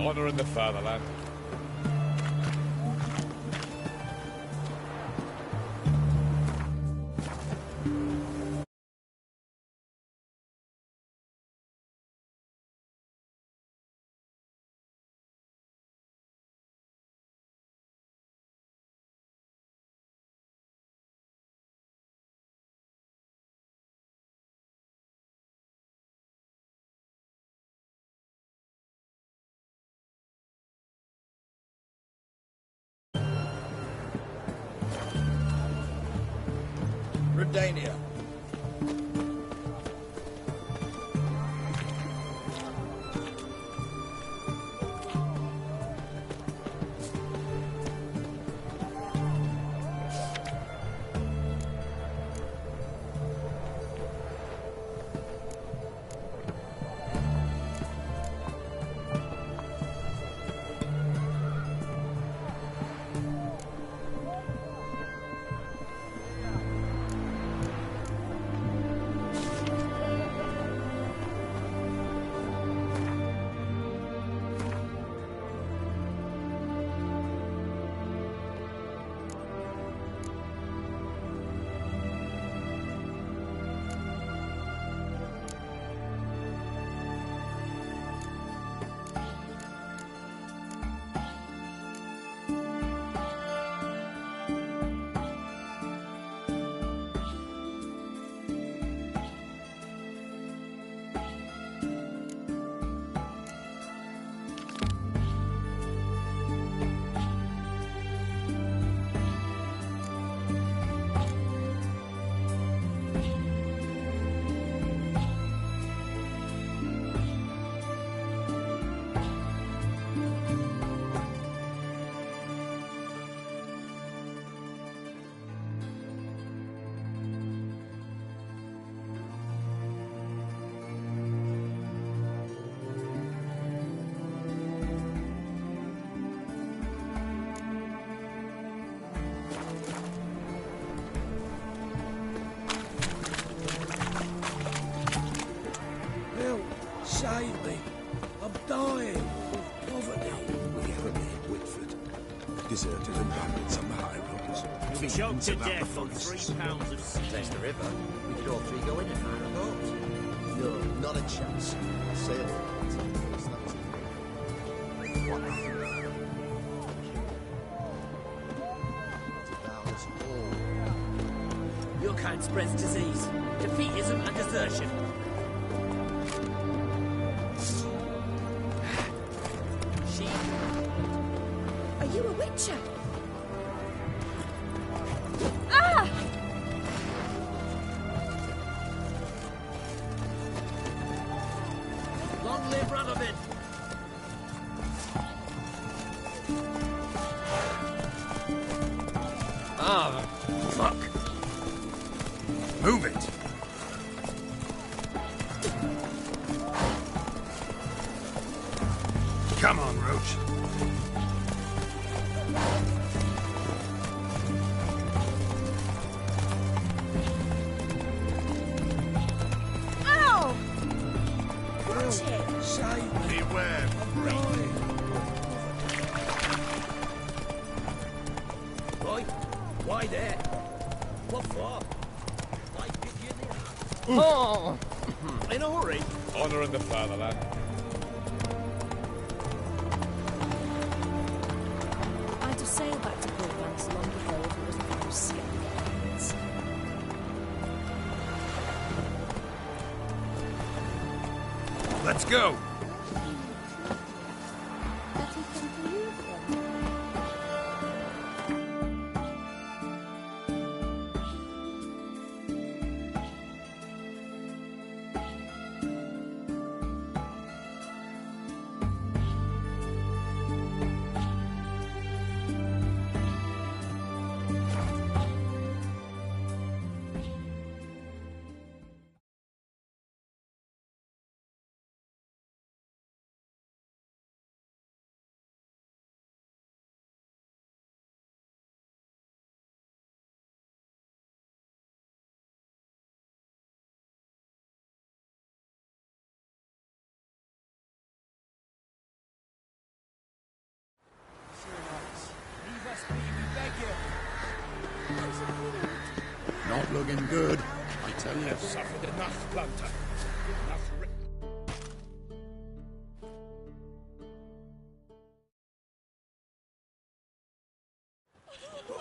Honor in the fatherland. Redania. Save me. I'm dying of poverty. We have a man, Whitford. Deserted and bandits on the high roads. Choked to death on 3 pounds of steak. There's the river. We could all three go in and find a boat. No, not a chance. Sail it. Your kind spreads disease, defeatism and desertion. Are you a witcher? Ah! Long live Radovid! Ah, fuck. Move it! Come on, Roach. Ow! Watch it! Save me. Beware, I'm dying. Right? Why there? What for? Why did you there? Oh! In a hurry? Honor in the fatherland. I'd have sailed back to Port long ago if it wasn't for those scoundrels. Let's go! good. I tell you. Suffered enough, Plunter. Enough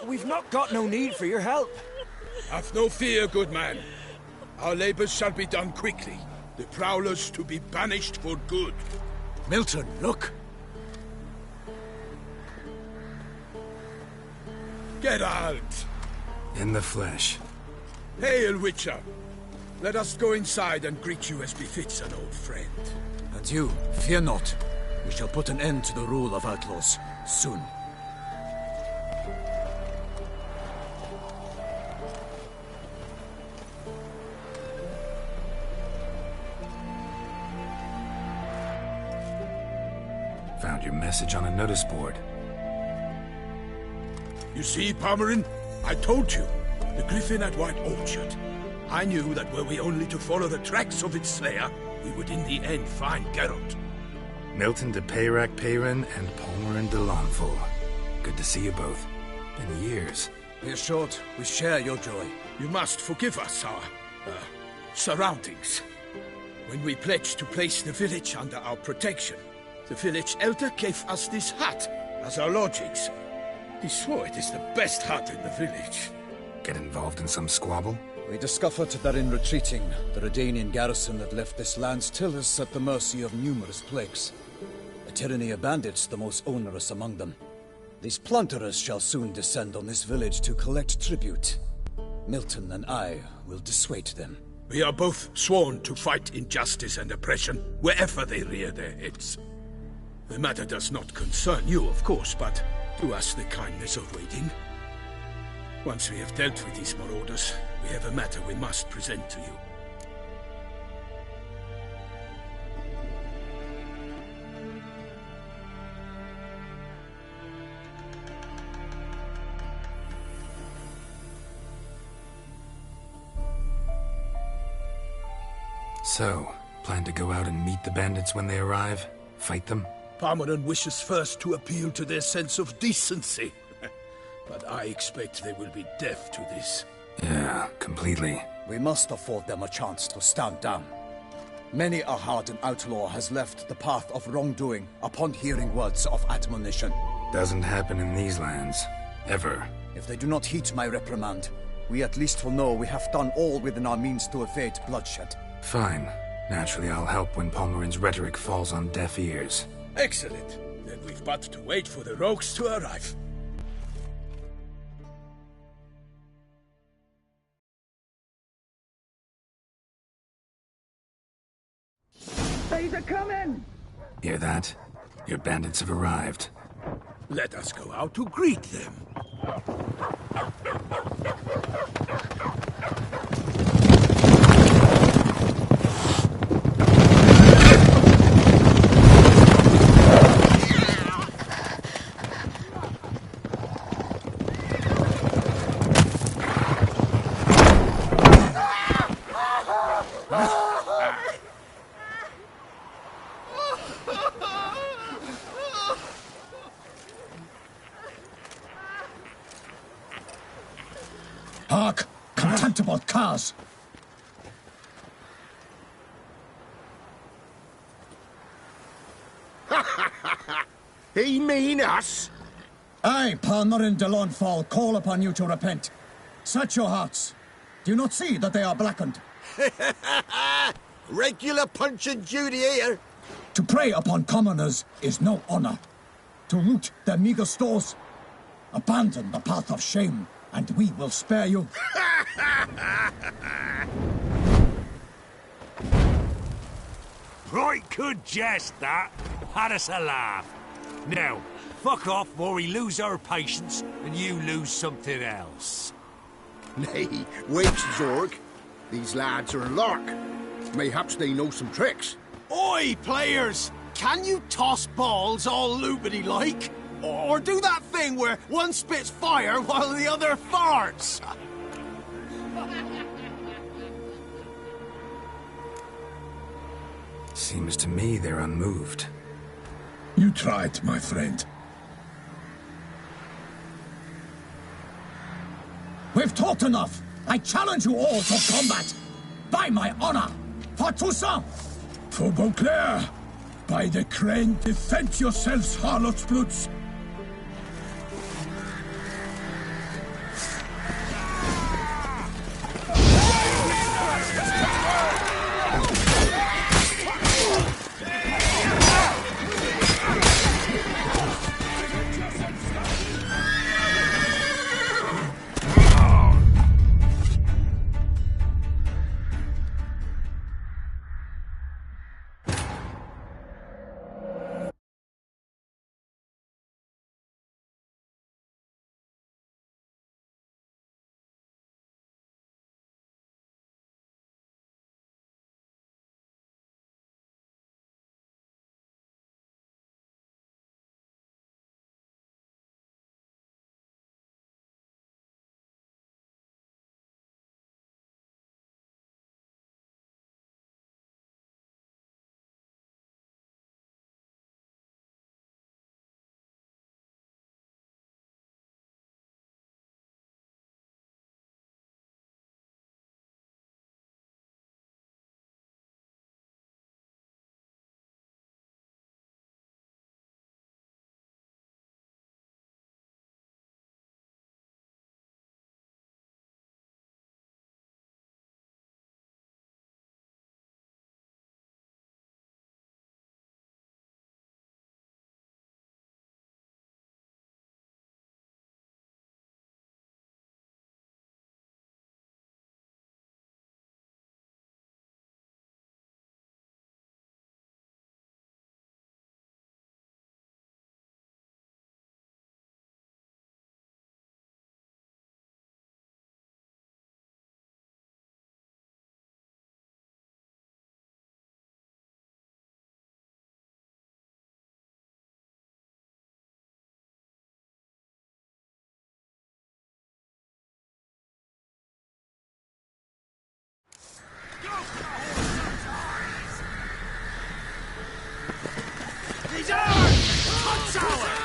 We've not got no need for your help. Have no fear, good man. Our labors shall be done quickly. The prowlers to be banished for good. Milton, look. Geralt! In the flesh. Hail, Witcher! Let us go inside and greet you as befits an old friend. And you, fear not. We shall put an end to the rule of outlaws, soon. Found your message on a notice board. You see, Palmerin? I told you. The griffin at White Orchard. I knew that were we only to follow the tracks of its slayer, we would in the end find Geralt. Milton de Peyrac Peyran and Palmerin de Launfal. Good to see you both. Been years. Be assured, we share your joy. You must forgive us our surroundings. When we pledged to place the village under our protection, the village elder gave us this hut as our lodgings. He swore it is the best hut in the village. Get involved in some squabble? We discovered that in retreating, the Redanian garrison had left this land Tillus at the mercy of numerous plagues. A tyranny of bandits, the most onerous among them. These plunderers shall soon descend on this village to collect tribute. Milton and I will dissuade them. We are both sworn to fight injustice and oppression wherever they rear their heads. The matter does not concern you, of course, but do us the kindness of waiting. Once we have dealt with these marauders, we have a matter we must present to you. So, plan to go out and meet the bandits when they arrive? Fight them? Palmerin wishes first to appeal to their sense of decency. But I expect they will be deaf to this. Yeah, completely. We must afford them a chance to stand down. Many a hardened outlaw has left the path of wrongdoing upon hearing words of admonition. Doesn't happen in these lands. Ever. If they do not heed my reprimand, we at least will know we have done all within our means to evade bloodshed. Fine. Naturally, I'll help when Palmerin's rhetoric falls on deaf ears. Excellent. Then we've but to wait for the rogues to arrive. They's a coming! Hear that? Your bandits have arrived. Let us go out to greet them. Hark! Contemptible curs! He mean us? I, Palmerin de Launfal, call upon you to repent. Search your hearts. Do you not see that they are blackened? Regular Punch and Judy here. To prey upon commoners is no honor. To loot their meager stores, abandon the path of shame, and we will spare you. Right good jest, that. Had us a laugh. Now, fuck off before we lose our patience and you lose something else. Nay, wait, Zorg. These lads are lark. Mayhaps they know some tricks. Oi, players! Can you toss balls all loopity-like? Or do that thing where one spits fire while the other farts? Seems to me they're unmoved. You tried, my friend. We've talked enough. I challenge you all to combat! By my honor! For Toussaint! For Beauclair! By the crane, defend yourselves, harlots bloods! These are cuts our!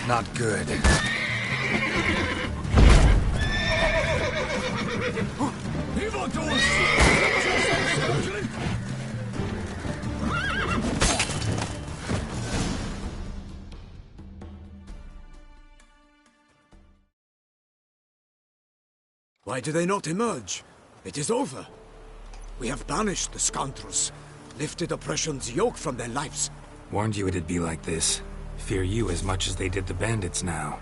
Not good. Why do they not emerge? It is over. We have banished the scoundrels, lifted oppression's yoke from their lives. Warned you it'd be like this. Fear you as much as they did the bandits now.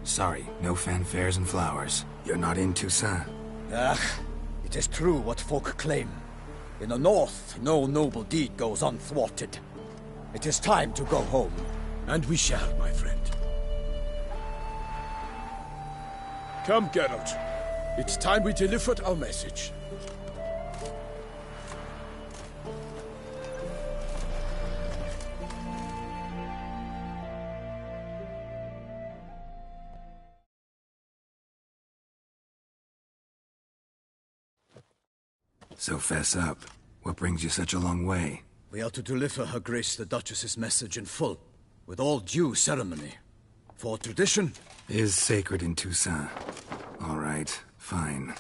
Sorry, no fanfares and flowers. You're not in Toussaint. It is true what folk claim. In the north, no noble deed goes unthwarted. It is time to go home. And we shall, my friend. Come, Geralt. It's time we delivered our message. So fess up. What brings you such a long way? We are to deliver Her Grace the Duchess's message in full, with all due ceremony. For tradition is sacred in Toussaint. All right, fine.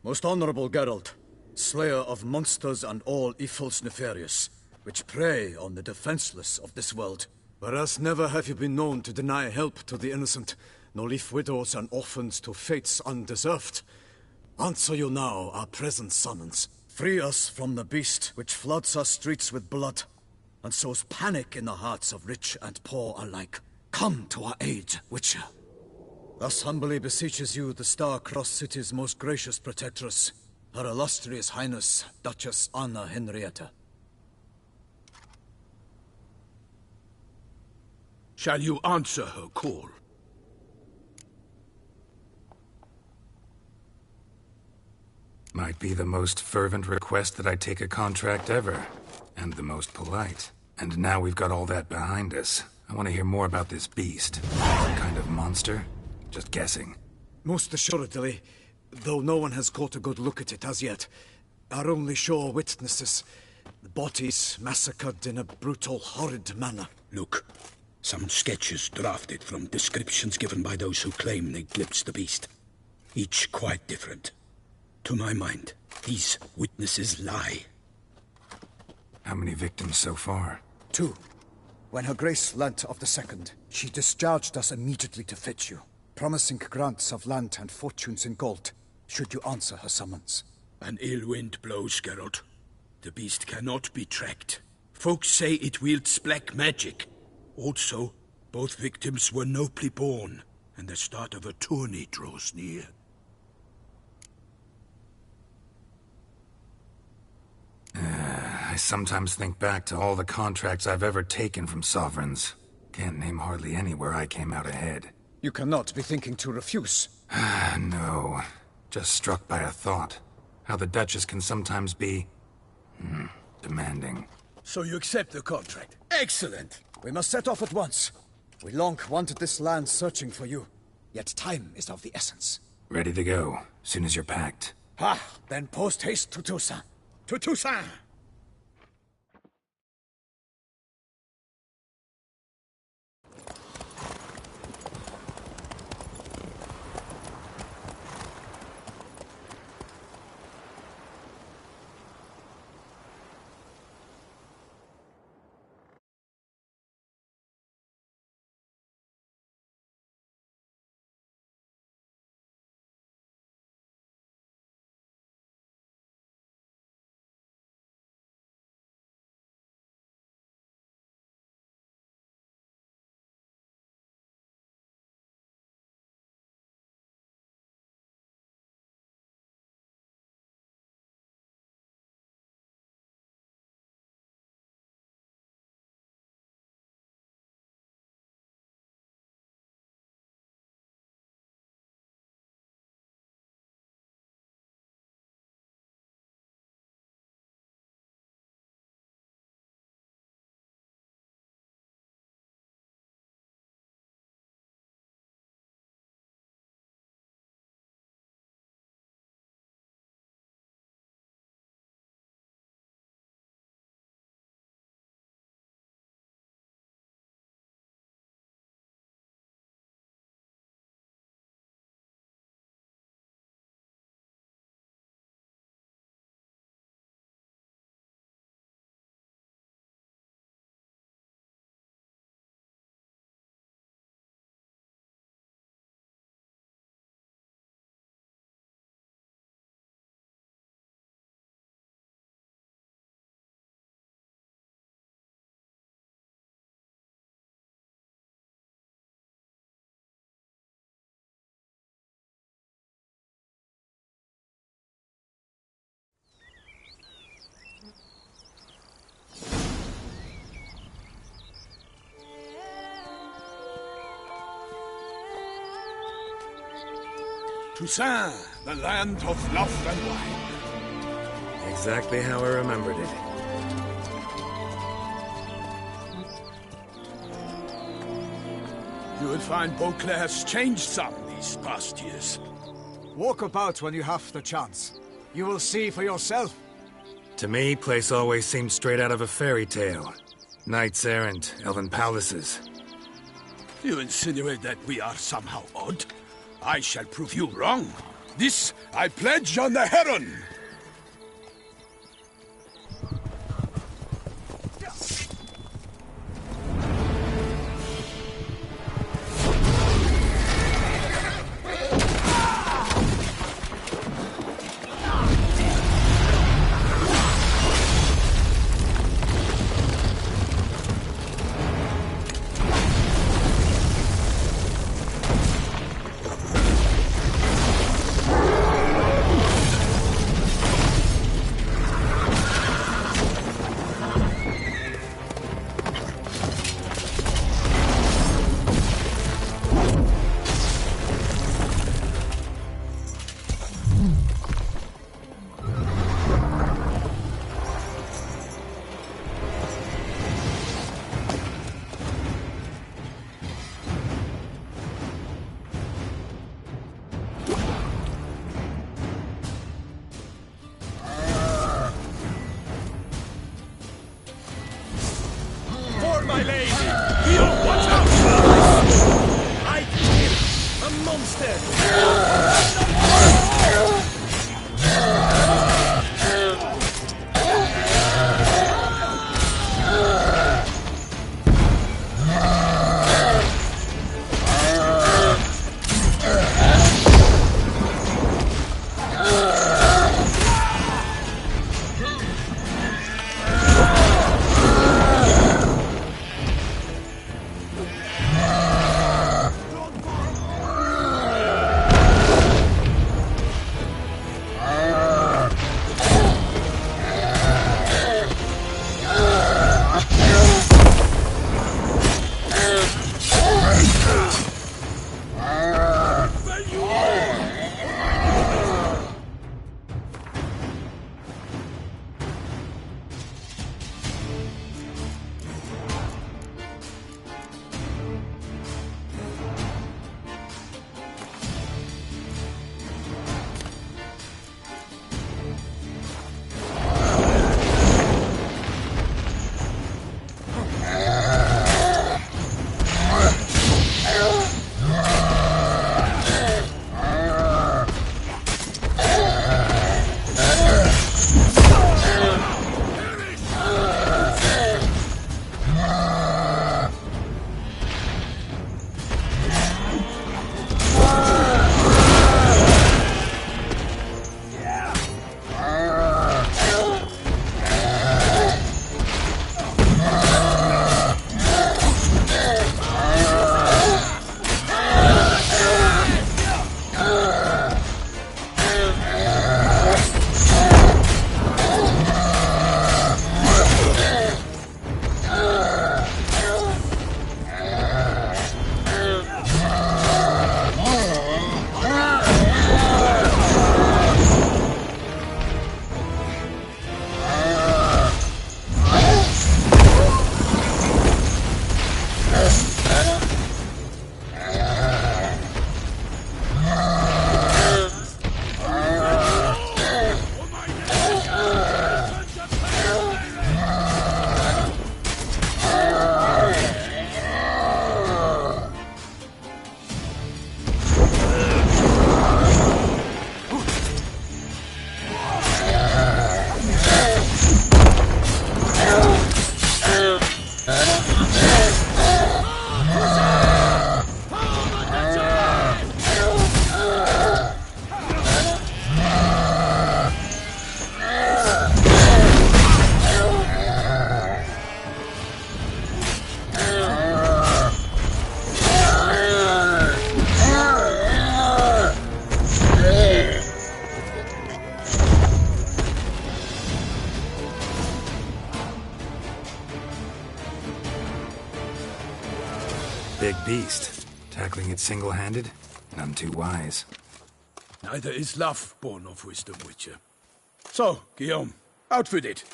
Most honorable Geralt, slayer of monsters and all evils nefarious, which prey on the defenseless of this world. Whereas never have you been known to deny help to the innocent, nor leave widows and orphans to fates undeserved. Answer you now our present summons. Free us from the beast which floods our streets with blood, and sows panic in the hearts of rich and poor alike. Come to our aid, Witcher. Thus humbly beseeches you the Star-Crossed City's most gracious protectress, Her Illustrious Highness, Duchess Anna Henrietta. Shall you answer her call? Might be the most fervent request that I take a contract ever. And the most polite. And now we've got all that behind us. I want to hear more about this beast. Some kind of monster? Just guessing. Most assuredly, though no one has caught a good look at it as yet. Our only sure witnesses. The bodies massacred in a brutal, horrid manner. Look, some sketches drafted from descriptions given by those who claim they glimpsed the beast. Each quite different. To my mind, these witnesses lie. How many victims so far? 2. When Her Grace learnt of the second, she discharged us immediately to fetch you, promising grants of land and fortunes in gold, should you answer her summons. An ill wind blows, Geralt. The beast cannot be tracked. Folks say it wields black magic. Also, both victims were nobly born, and the start of a tourney draws near. I sometimes think back to all the contracts I've ever taken from sovereigns. Can't name hardly any where I came out ahead. You cannot be thinking to refuse. No. Just struck by a thought. How the Duchess can sometimes be... demanding. So you accept the contract? Excellent! We must set off at once. We long wanted this land searching for you. Yet time is of the essence. Ready to go, soon as you're packed. Then post haste to Toussaint. To Toussaint! Toussaint, the land of love and wine. Exactly how I remembered it. You will find Beauclair's changed some these past years. Walk about when you have the chance. You will see for yourself. To me, place always seemed straight out of a fairy tale. Knights errant, elven palaces. You insinuate that we are somehow odd? I shall prove you wrong. This I pledge on the Heron! My lady! You watch out! I kill a monster! Big beast. Tackling it single-handed? None too wise. Neither is love born of wisdom, Witcher. So, Guillaume, out with it.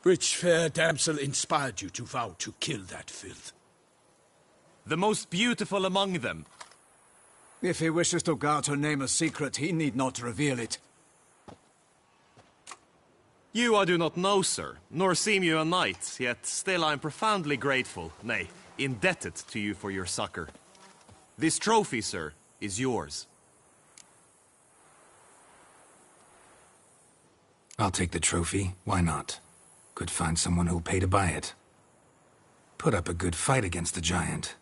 Which fair damsel inspired you to vow to kill that filth? The most beautiful among them. If he wishes to guard her name a secret, he need not reveal it. You I do not know, sir, nor seem you a knight, yet still I am profoundly grateful, nay, indebted to you for your succor. This trophy, sir, is yours. I'll take the trophy. Why not? Could find someone who'll pay to buy it. Put up a good fight against the giant.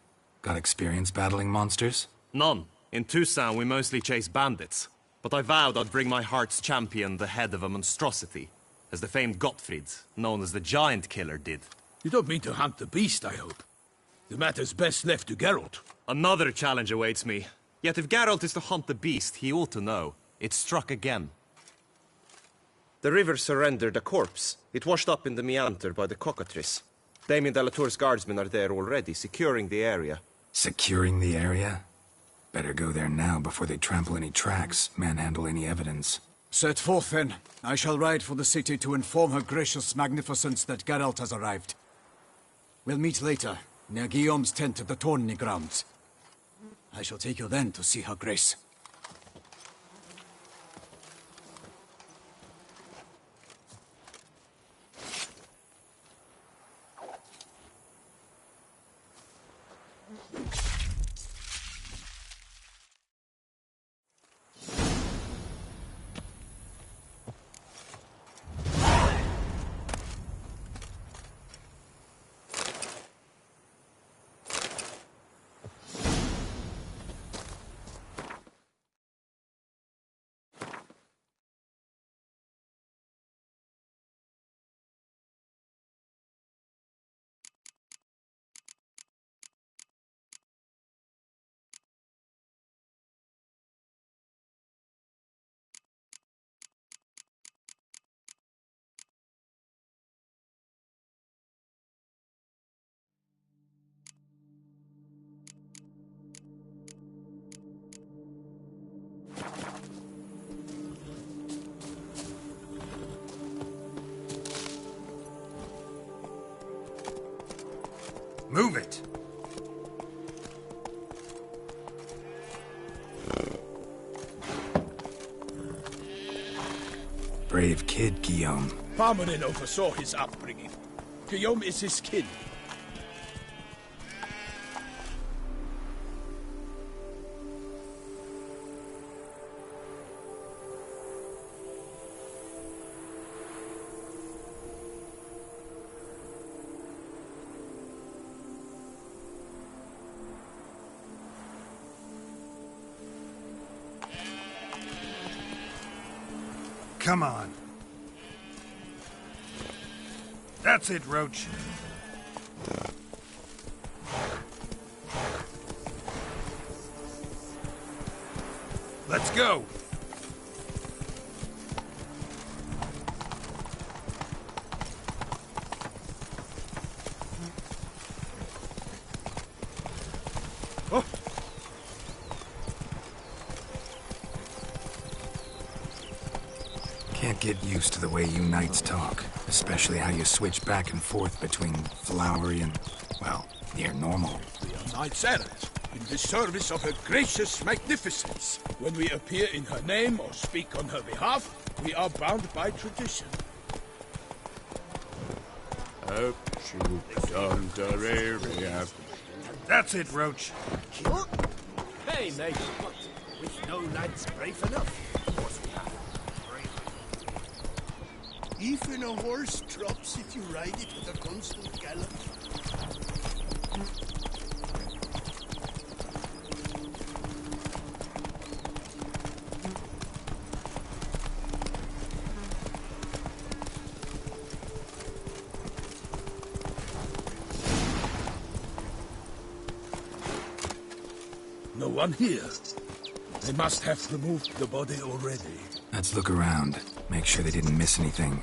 Got experience battling monsters? None. In Toussaint we mostly chase bandits. But I vowed I'd bring my heart's champion the head of a monstrosity, as the famed Gottfried, known as the Giant Killer, did. You don't mean to hunt the beast, I hope. The matter's best left to Geralt. Another challenge awaits me. Yet if Geralt is to hunt the beast, he ought to know. It struck again. The river surrendered a corpse. It washed up in the meander by the cockatrice. Damien de la Tour's guardsmen are there already, securing the area. Securing the area? Better go there now before they trample any tracks, manhandle any evidence. Set forth, then. I shall ride for the city to inform her gracious magnificence that Geralt has arrived. We'll meet later, near Guillaume's tent at the Tourney grounds. I shall take you then to see her grace. Move it! Brave kid, Guillaume. Parmelin oversaw his upbringing. Guillaume is his kin. Come on. That's it, Roach. Let's go. Oh. Can't get used to the way you knights talk, especially how you switch back and forth between flowery and, well, near normal. We are knights errant, in the service of her gracious magnificence. When we appear in her name or speak on her behalf, we are bound by tradition. That's it, Roach. Hey, mate. With no lads brave enough. Even a horse drops if you ride it with a constant gallop. No one here. They must have removed the body already. Let's look around. Make sure they didn't miss anything.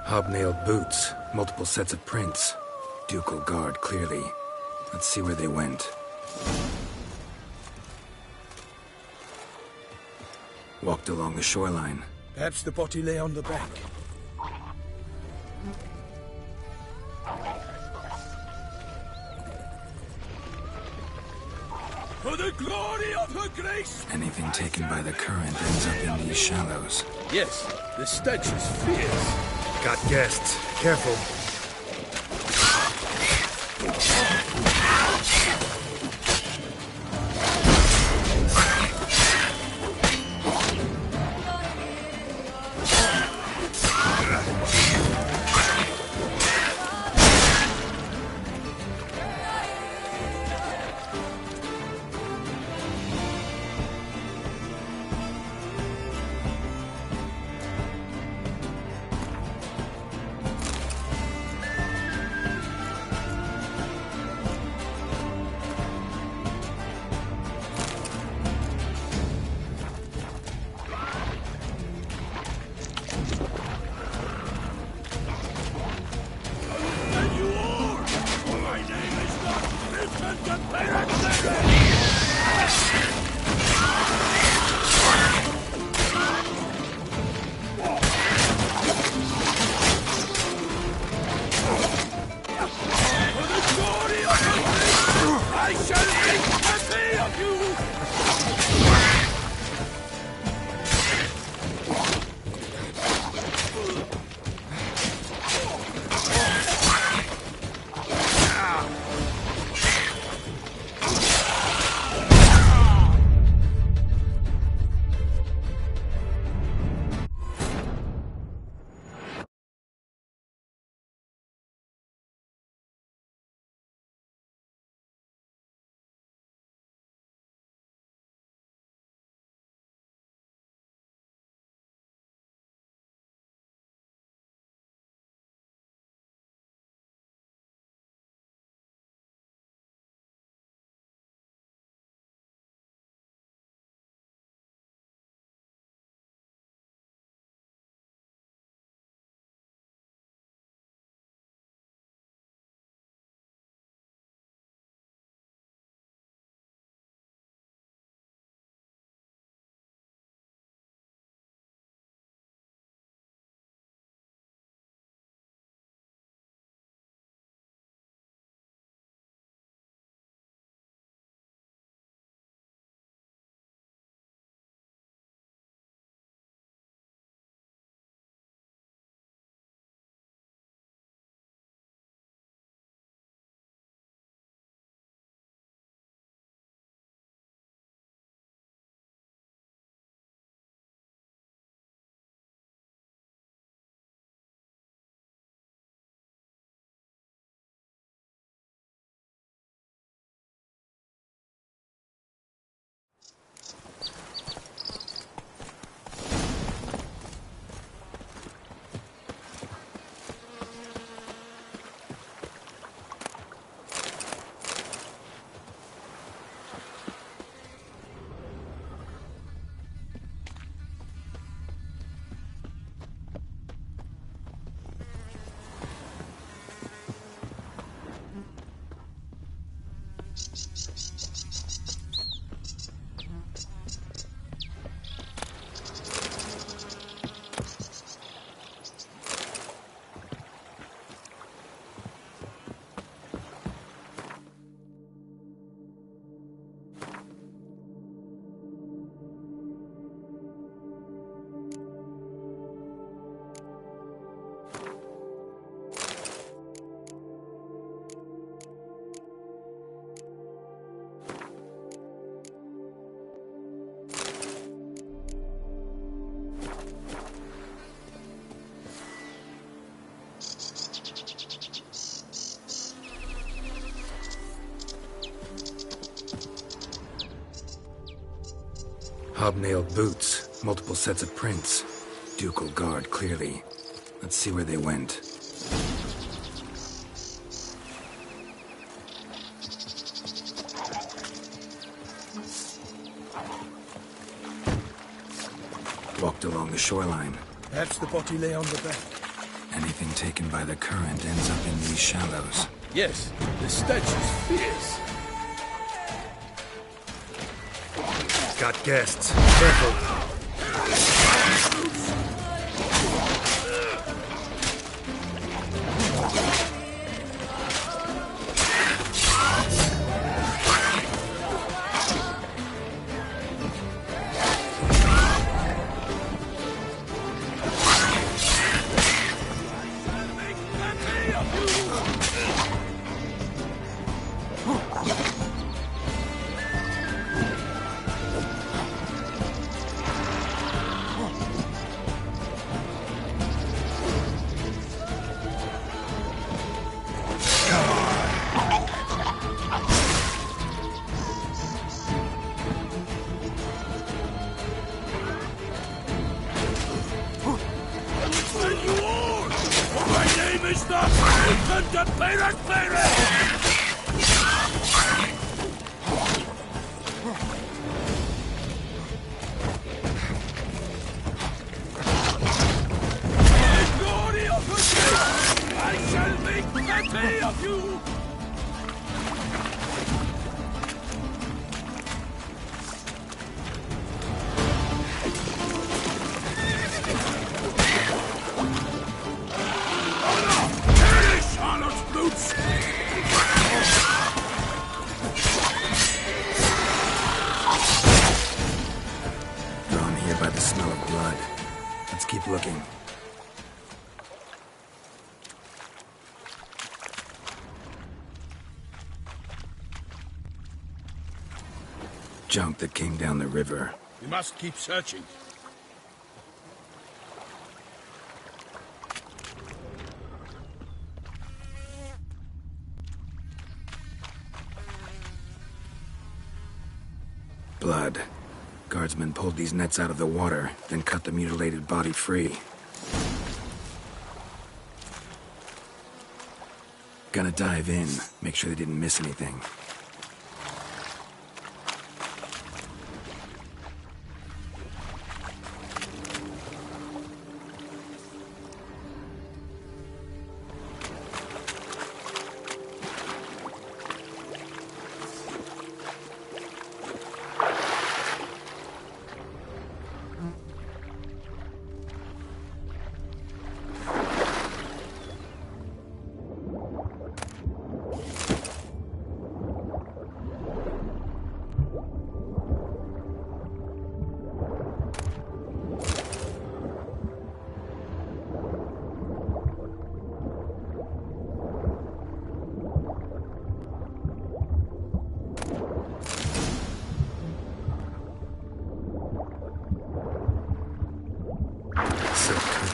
Hobnailed boots, multiple sets of prints. Ducal guard, clearly. Let's see where they went. Walked along the shoreline. Perhaps the body lay on the bank. For the glory of her grace! Anything taken by the current ends up in these shallows. Yes, the stench is fierce. Got guests. Careful. Hobnailed boots, multiple sets of prints. Ducal guard, clearly. Let's see where they went. Walked along the shoreline. Perhaps the body lay on the bank. Anything taken by the current ends up in these shallows. Yes, the stench is fierce. Got guests. Careful. Looking. Junk that came down the river. We must keep searching. Blood. Guardsmen pulled these nets out of the water, then cut the mutilated body free. Gonna dive in, make sure they didn't miss anything.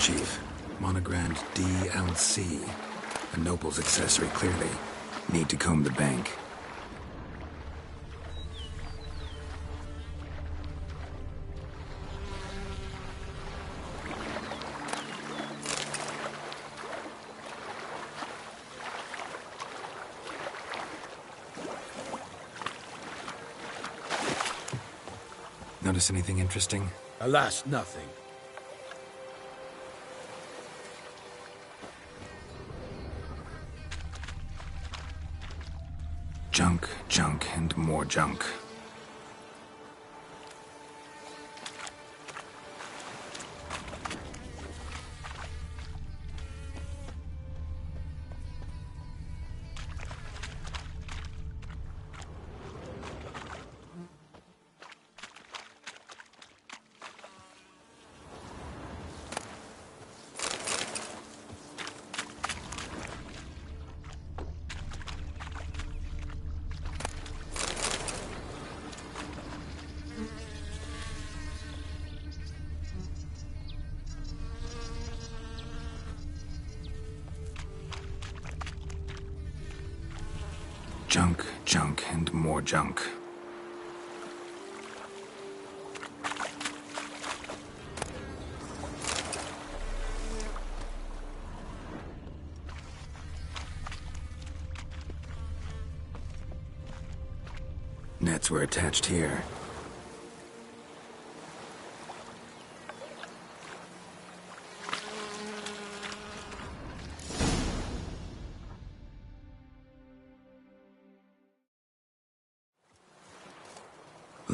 Chief. Monogrammed DLC. A noble's accessory, clearly. Need to comb the bank. Notice anything interesting? Alas, nothing. Junk, junk, and more junk. Junk, junk, and more junk. Nets were attached here.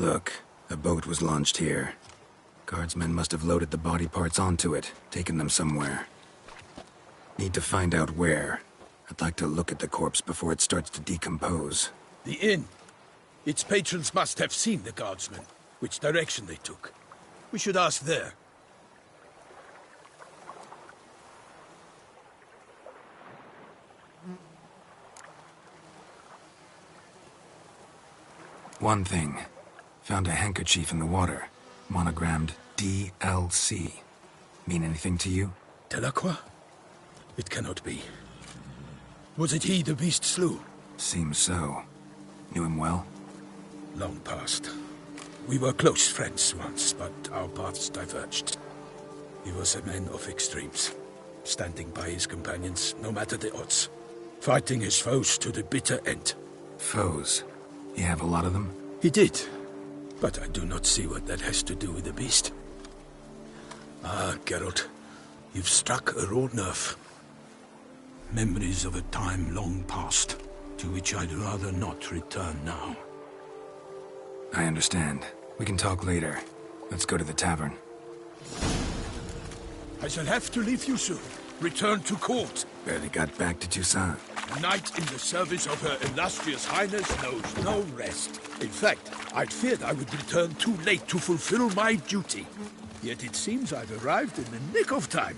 Look, a boat was launched here. Guardsmen must have loaded the body parts onto it, taken them somewhere. Need to find out where. I'd like to look at the corpse before it starts to decompose. The inn. Its patrons must have seen the guardsmen, which direction they took. We should ask there. One thing. Found a handkerchief in the water. Monogrammed DLC. Mean anything to you? Delacroix? It cannot be. Was it he the beast slew? Seems so. Knew him well? Long past. We were close friends once, but our paths diverged. He was a man of extremes, standing by his companions no matter the odds, fighting his foes to the bitter end. Foes? You have a lot of them? He did, but I do not see what that has to do with the beast. Ah, Geralt, you've struck a raw nerve. Memories of a time long past, to which I'd rather not return now. I understand. We can talk later. Let's go to the tavern. I shall have to leave you soon. Return to court. Barely got back to Toussaint. A knight in the service of Her Illustrious Highness knows no rest. In fact, I'd feared I would return too late to fulfill my duty. Yet it seems I've arrived in the nick of time.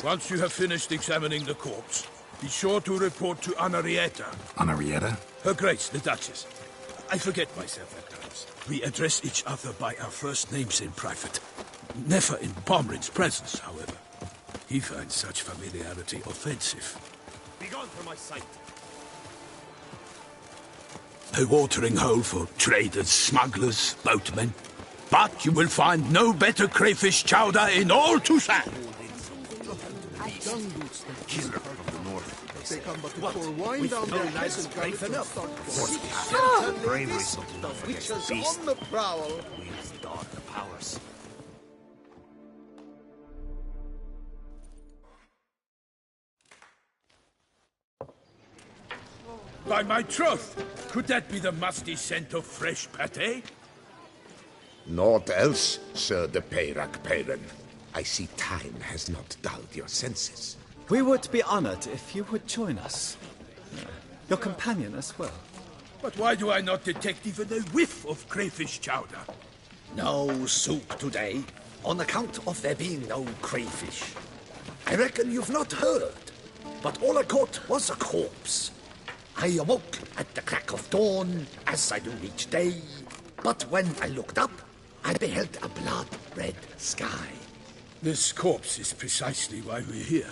Once you have finished examining the corpse, be sure to report to Anarietta. Anarietta? Her Grace, the Duchess. I forget myself at times. We address each other by our first names in private. Never in Pomrin's presence, however. He finds such familiarity offensive. Begone from my sight. A watering hole for traders, smugglers, boatmen. But you will find no better crayfish chowder in all Toussaint. Killer from the north. They come but to pour wine down their heads and brave enough. Bravery something not witches against the beast. on the prowl. Wields the dark powers. By my troth, could that be the musty scent of fresh pâté? Naught else, Sir de Peyrac-Peyran. I see time has not dulled your senses. We would be honored if you would join us. Your companion as well. But why do I not detect even a whiff of crayfish chowder? No soup today, on account of there being no crayfish. I reckon you've not heard, but all I caught was a corpse. I awoke at the crack of dawn, as I do each day, but when I looked up, I beheld a blood-red sky. This corpse is precisely why we're here.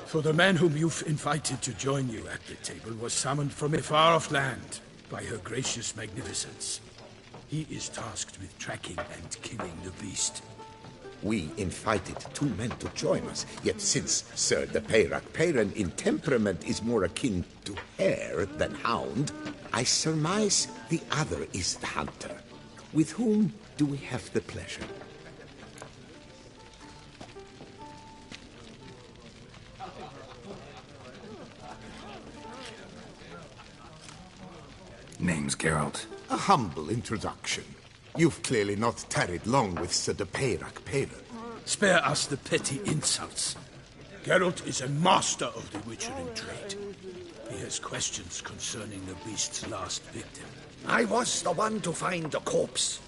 For the man whom you've invited to join you at the table was summoned from a far-off land by her gracious magnificence. He is tasked with tracking and killing the beast. We invited 2 men to join us, yet since Sir de Peyrac-Peyran in temperament is more akin to hare than hound, I surmise the other is the hunter. With whom do we have the pleasure? Name's Geralt. A humble introduction. You've clearly not tarried long with Sir de Peyrac-Peyran. Spare us the petty insults. Geralt is a master of the witchering trade. He has questions concerning the beast's last victim. I was the one to find the corpse.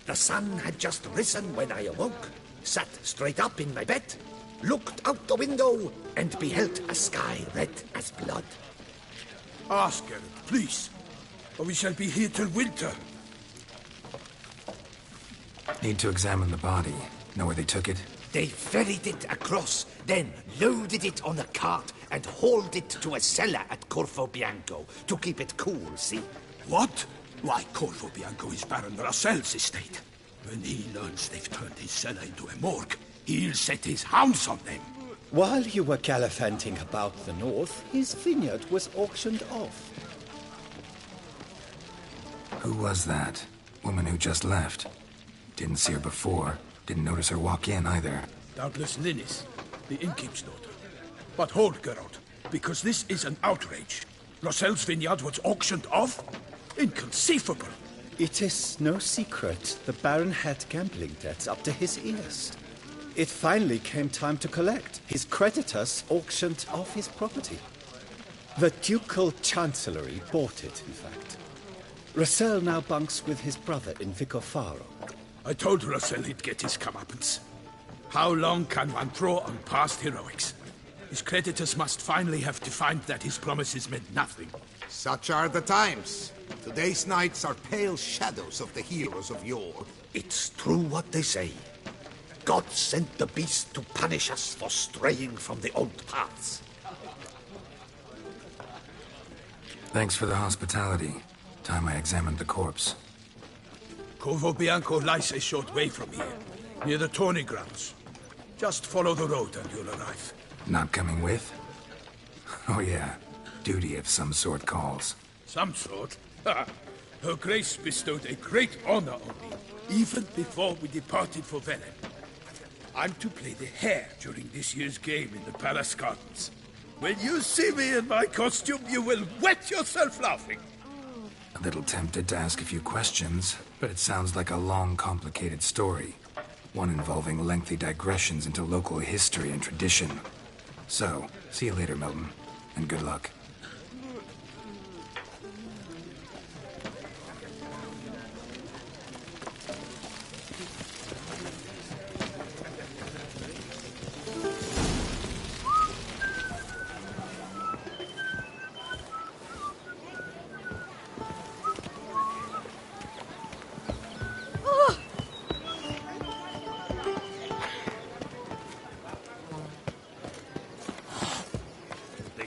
The sun had just risen when I awoke, sat straight up in my bed, looked out the window, and beheld a sky red as blood. Ask Geralt, please, or we shall be here till winter. Need to examine the body. Know where they took it? They ferried it across, then loaded it on a cart and hauled it to a cellar at Corvo Bianco to keep it cool, see? What? Why, Corvo Bianco is Baron Russell's estate. When he learns they've turned his cellar into a morgue, he'll set his hounds on them. While you were gallivanting about the north, his vineyard was auctioned off. Who was that? Woman who just left. Didn't see her before. Didn't notice her walk in either. Doubtless Linnis, the innkeep's daughter. But hold, Geralt, because this is an outrage. Rossel's vineyard was auctioned off? Inconceivable! It is no secret the Baron had gambling debts up to his ears. It finally came time to collect. His creditors auctioned off his property. The Ducal Chancellery bought it, in fact. Rossel now bunks with his brother in Vicofaro. I told Rossel he'd get his comeuppance. How long can one throw on past heroics? His creditors must finally have defined that his promises meant nothing. Such are the times. Today's knights are pale shadows of the heroes of yore. It's true what they say. God sent the beast to punish us for straying from the old paths. Thanks for the hospitality. Time I examined the corpse. Corvo Bianco lies a short way from here, near the tourney grounds. Just follow the road and you'll arrive. Not coming with? Oh yeah, duty of some sort calls. Some sort? Ha! Her Grace bestowed a great honor on me, even before we departed for Velen. I'm to play the hare during this year's game in the palace gardens. When you see me in my costume, you will wet yourself laughing. A little tempted to ask a few questions, but it sounds like a long, complicated story. One involving lengthy digressions into local history and tradition. So, see you later, Milton, and good luck.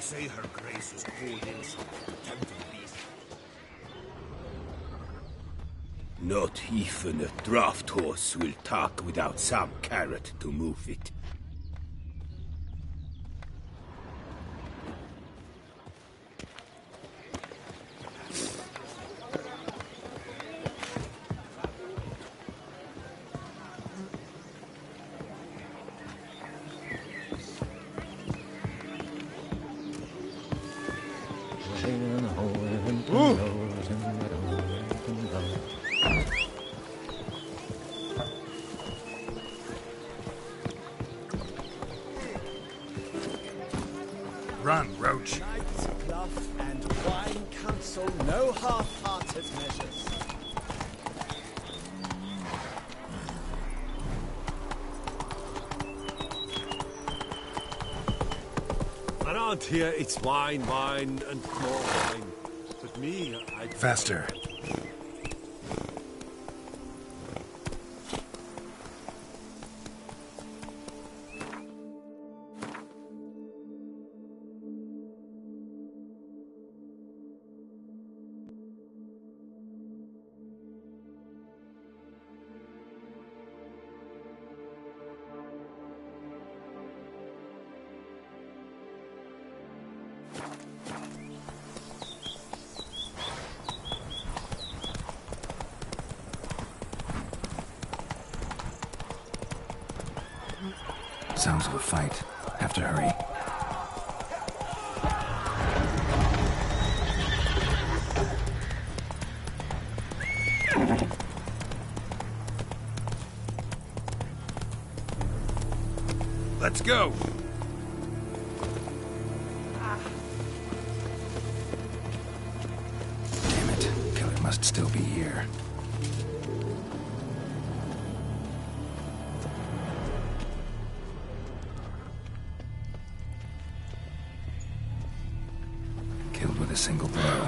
Say her grace was called in some temple beast. Not even a draft horse will talk without some carrot to move it. Run, Roach. Knight's bluff and wine counsel no half-hearted measures. Around here, it's wine, wine, and more wine. But me, I... Faster. Sounds of a fight. Have to hurry. Let's go! Damn it. Killer must still be here. Killed with a single blow.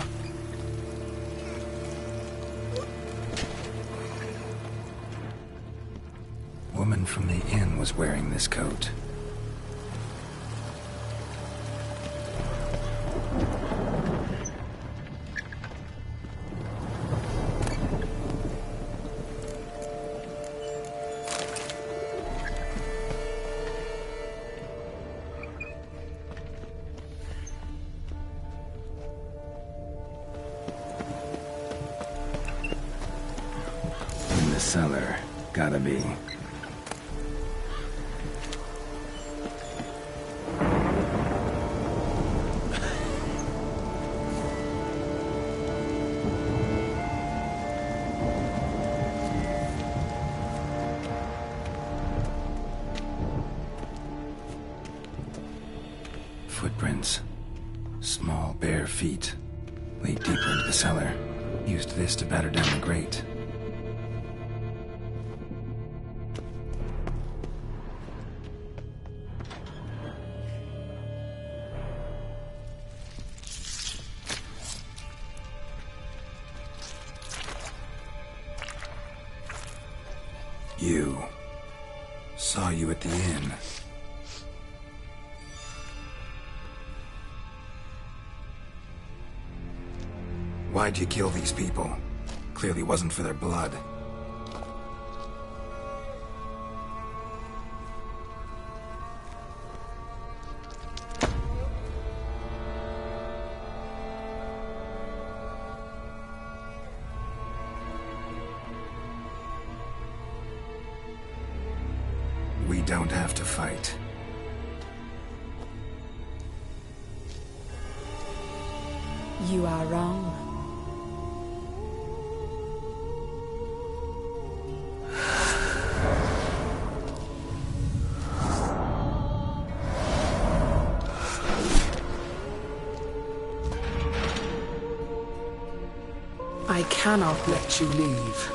Woman from the inn was wearing this coat. cellar. Gotta be. Footprints. Small, bare feet. Lead deeper into the cellar. Used this to batter down the grate. You. Saw you at the inn. Why'd you kill these people? Clearly wasn't for their blood. We don't have to fight. You are wrong. I cannot let you leave.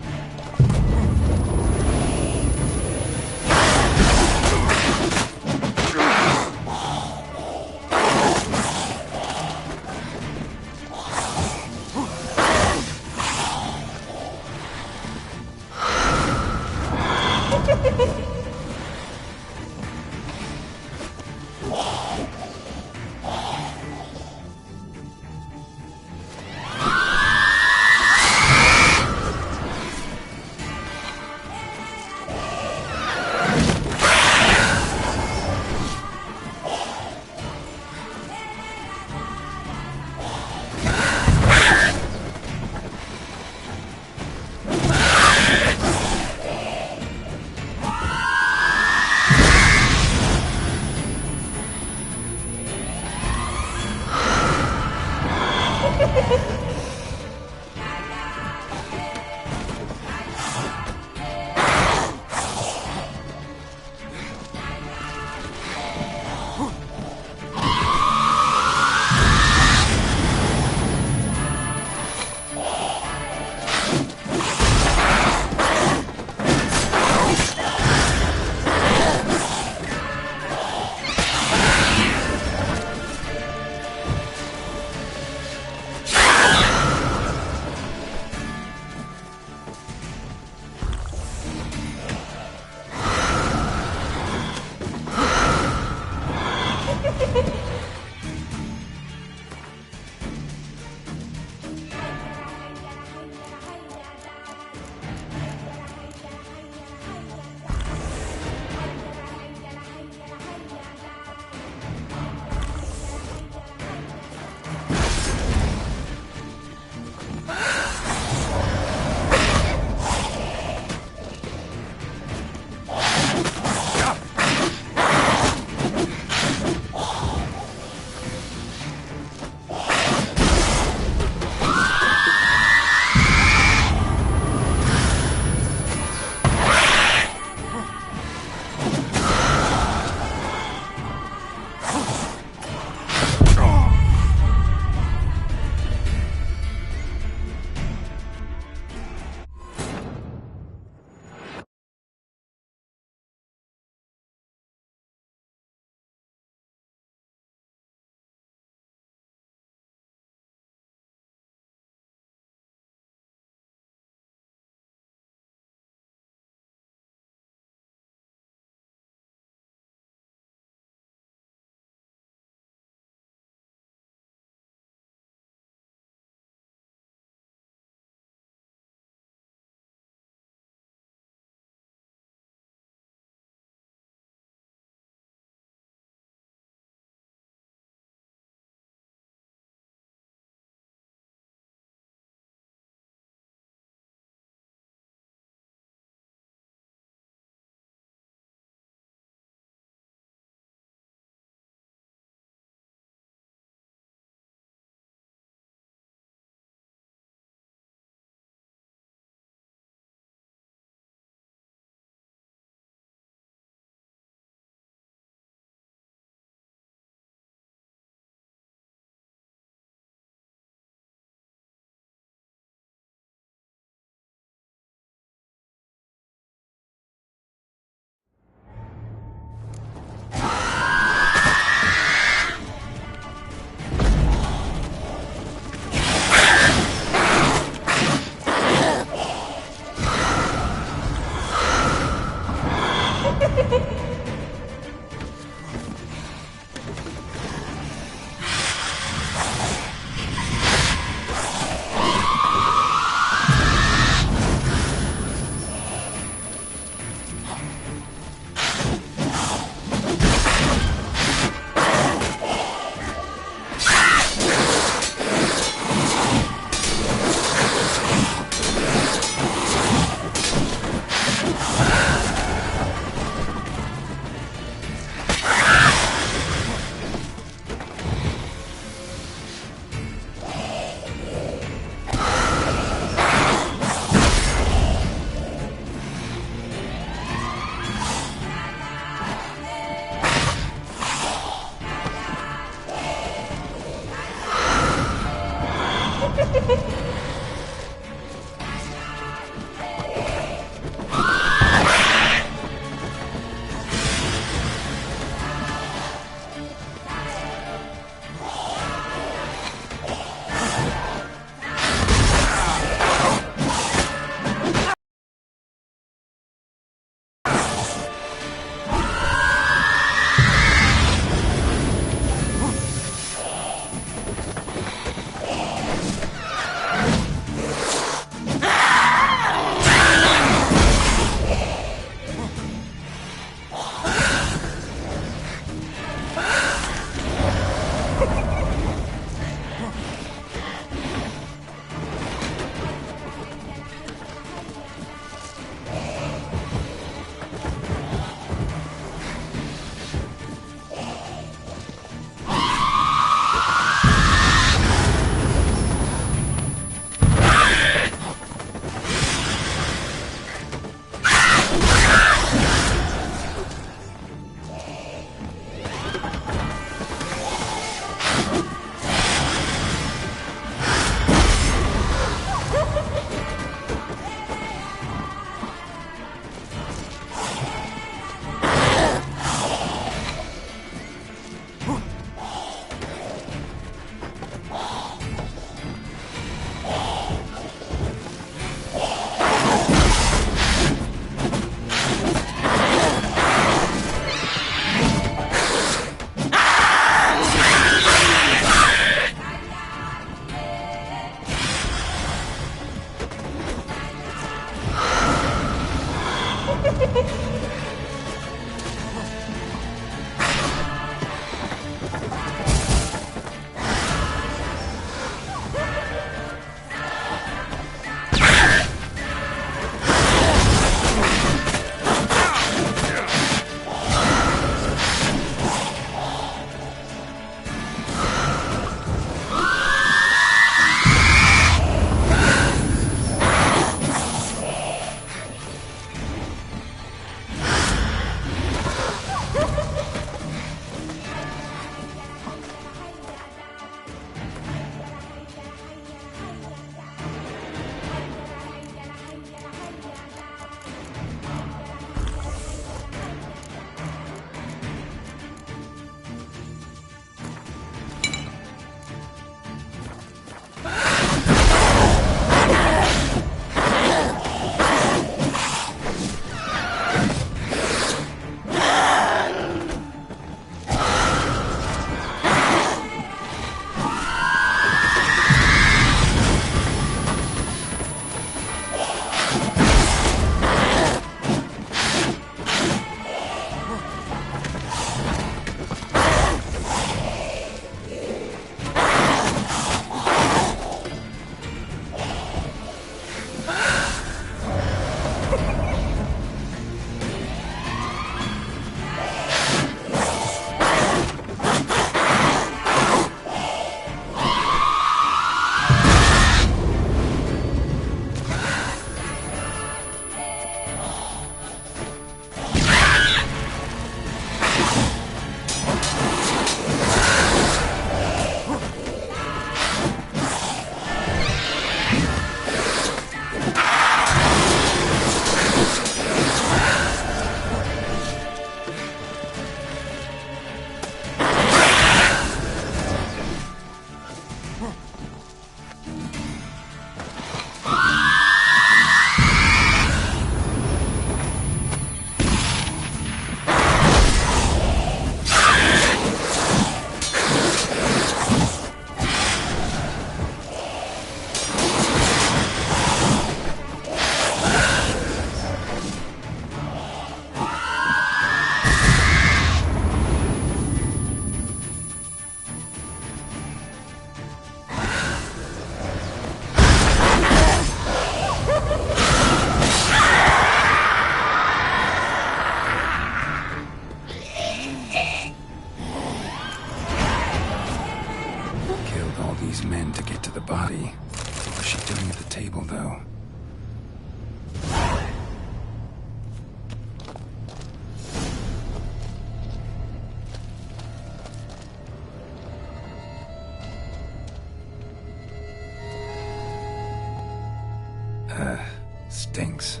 stinks.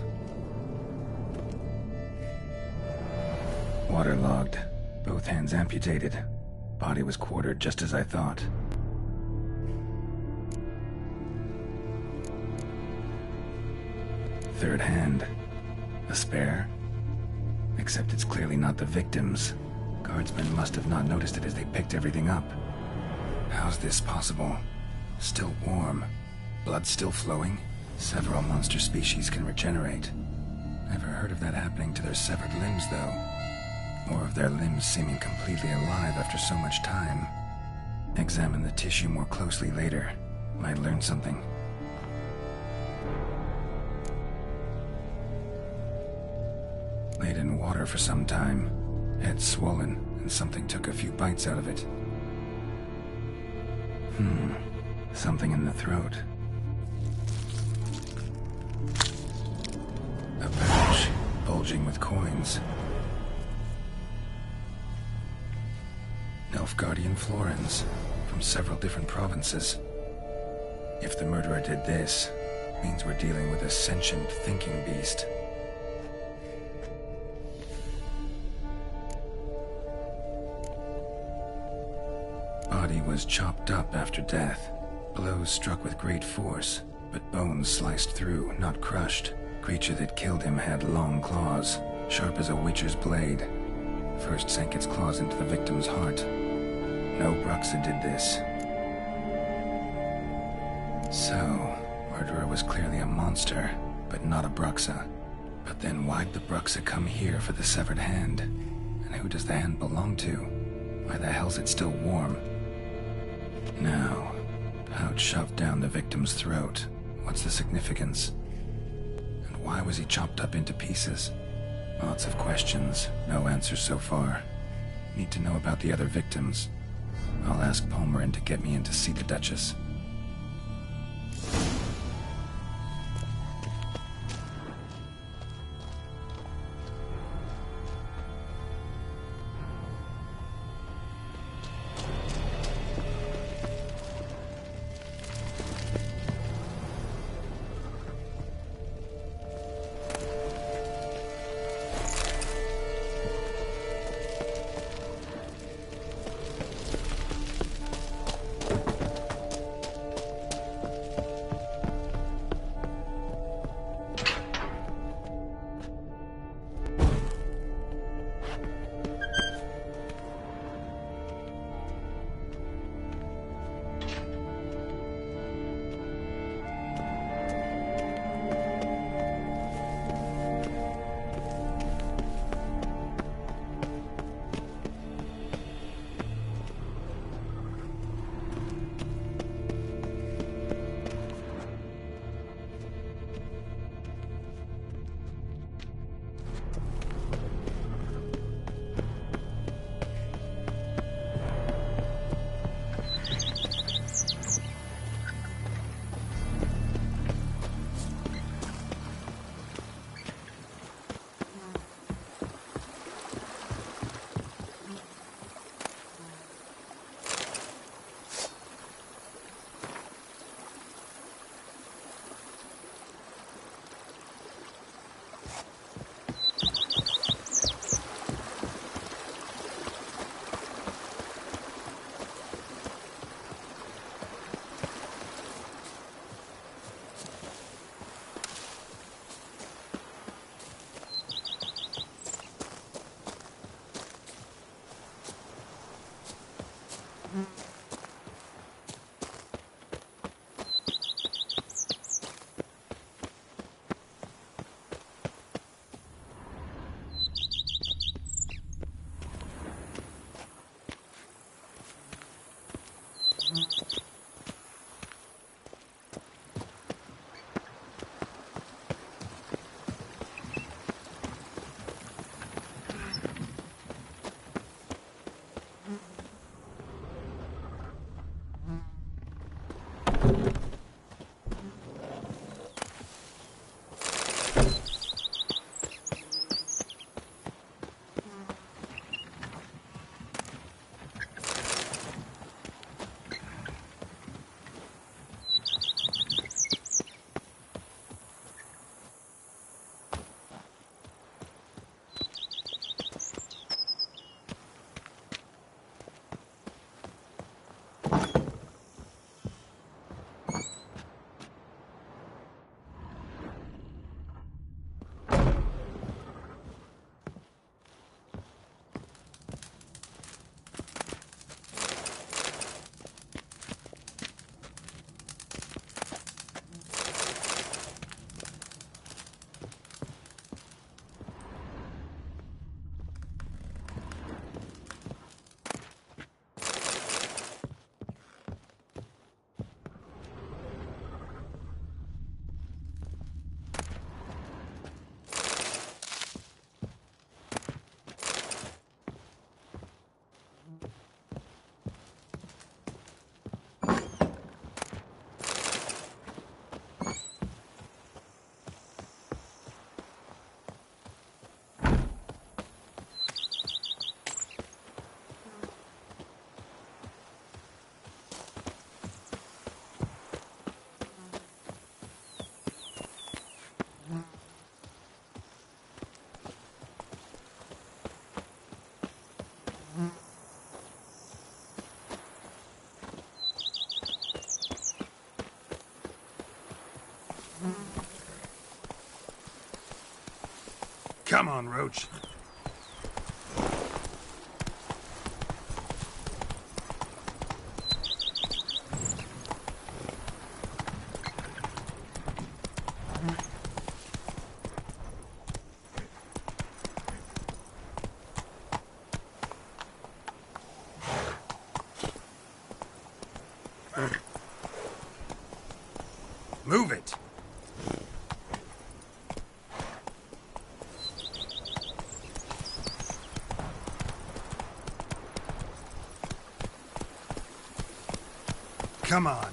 Waterlogged. Both hands amputated. Body was quartered just as I thought. Third hand. A spare? Except it's clearly not the victim's. Guardsmen must have not noticed it as they picked everything up. How's this possible? Still warm. Blood still flowing? Several monster species can regenerate. Never heard of that happening to their severed limbs, though. Or of their limbs seeming completely alive after so much time. Examine the tissue more closely later. Might learn something. Laid in water for some time. Head swollen, and something took a few bites out of it. Something in the throat. A pouch, bulging with coins. Nilfgaardian florins, from several different provinces. If the murderer did this, means we're dealing with a sentient thinking beast. Body was chopped up after death. Blows struck with great force, but bones sliced through, not crushed. Creature that killed him had long claws, sharp as a witcher's blade. First sank its claws into the victim's heart. No Bruxa did this. So, murderer was clearly a monster, but not a Bruxa. But then why'd the Bruxa come here for the severed hand? And who does the hand belong to? Why the hell's it still warm? Now, pouch shoved down the victim's throat. What's the significance? And why was he chopped up into pieces? Lots of questions, no answers so far. Need to know about the other victims. I'll ask Palmerin to get me in to see the Duchess. Come on, Roach. Move it! Come on.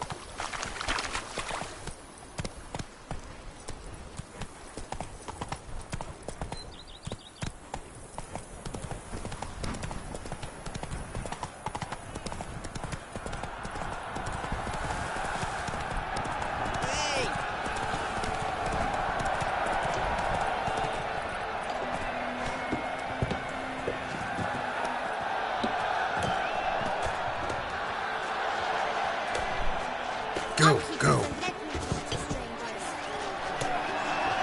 Go, go.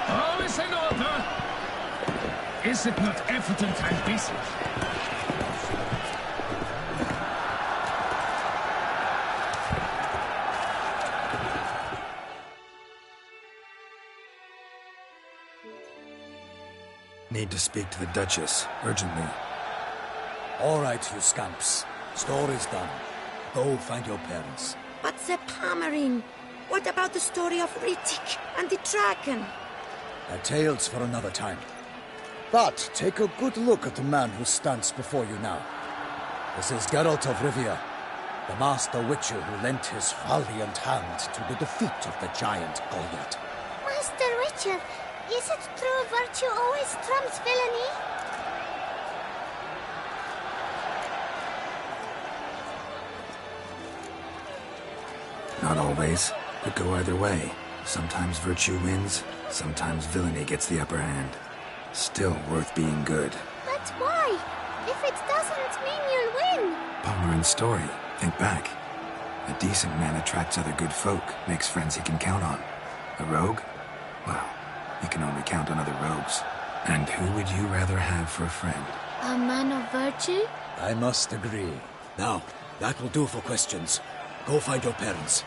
All is in order. Is it not evident I'm busy? Need to speak to the Duchess, urgently. All right, you scamps. Story's done. Go find your parents. But the Palmerine, what about the story of Rittik and the dragon? They're tales for another time. But take a good look at the man who stands before you now. This is Geralt of Rivia, the master witcher who lent his valiant hand to the defeat of the giant Goliath. Master Witcher, is it true virtue always trumps villainy? Not always. Could go either way. Sometimes virtue wins, sometimes villainy gets the upper hand. Still worth being good. But why? If it doesn't mean you'll win. Palmerin's story. Think back. A decent man attracts other good folk, makes friends he can count on. A rogue? Well, you can only count on other rogues. And who would you rather have for a friend? A man of virtue? I must agree. Now, that will do for questions. Go find your parents.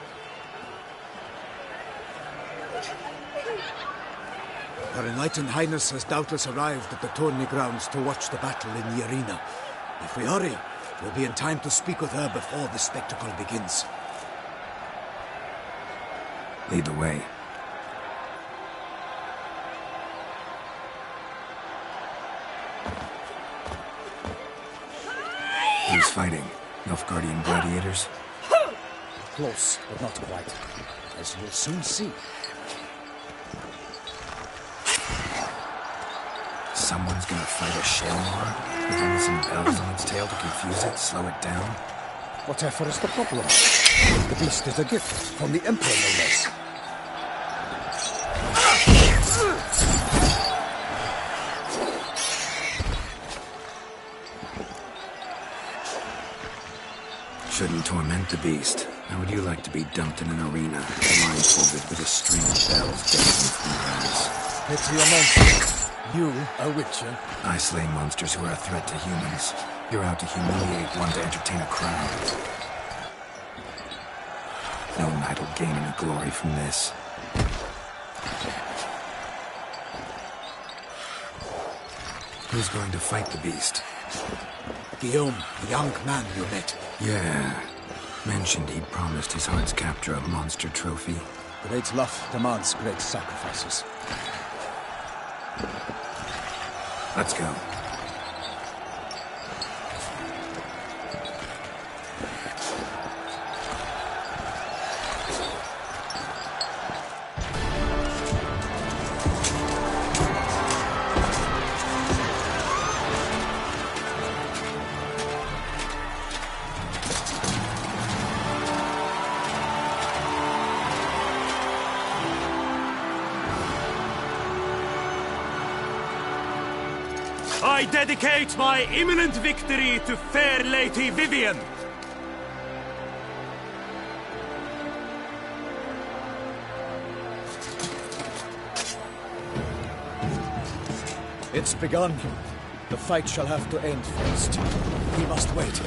Her Enlightened Highness has doubtless arrived at the tourney grounds to watch the battle in the arena. If we hurry, we'll be in time to speak with her before the spectacle begins. Lead the way. Who's fighting? Nilfgaardian gladiators? Close, but not quite. As you'll soon see. Someone's gonna fight a Shelmar? With only some bells on its tail to confuse it, slow it down? Whatever is the problem? The beast is a gift from the Emperor, no less. Shouldn't torment the beast. How would you like to be dumped in an arena, blindfolded with a string of bells dancing through the grass? Pity a monster. You, a witcher? I slay monsters who are a threat to humans. You're out to humiliate one to entertain a crowd. No knight will gain any glory from this. Who's going to fight the beast? Guillaume, the young man you met. Yeah. Mentioned he'd promised his heart's captor a monster trophy. Great love demands great sacrifices. Let's go. I dedicate my imminent victory to fair Lady Vivienne. It's begun. The fight shall have to end first. We must wait.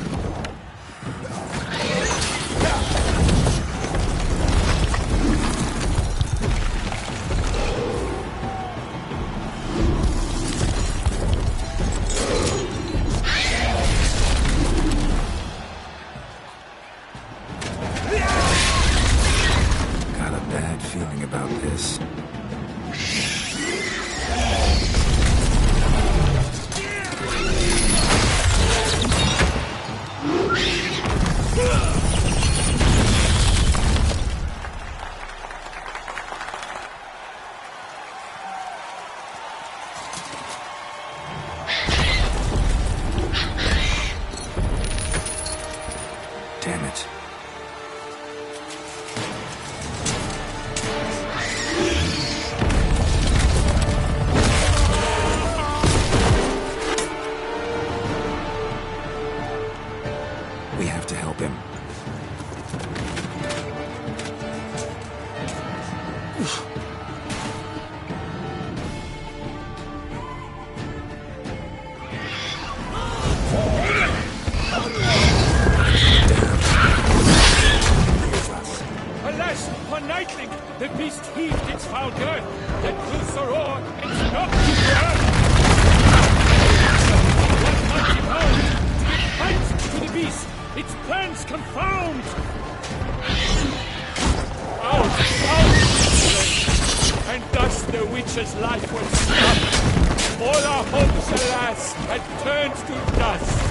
Got a bad feeling about this. Damn it. We have to help him. Alas, one nightling, the beast heaved its foul girth, and through sorrow, its knocked to earth. One mighty pound, it fights to the beast, its plans confound. Out, and thus the witch's life was stopped. All our hopes, alas, had turned to dust.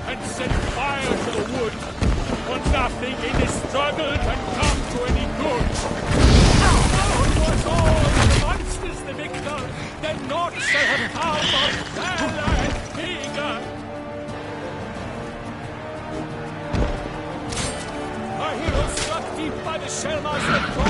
And set fire to the wood, for nothing in this struggle can come to any good. It was all the monsters the victor, then naught shall have power of valor and vigor. Our hero struck deep by the shellmaster.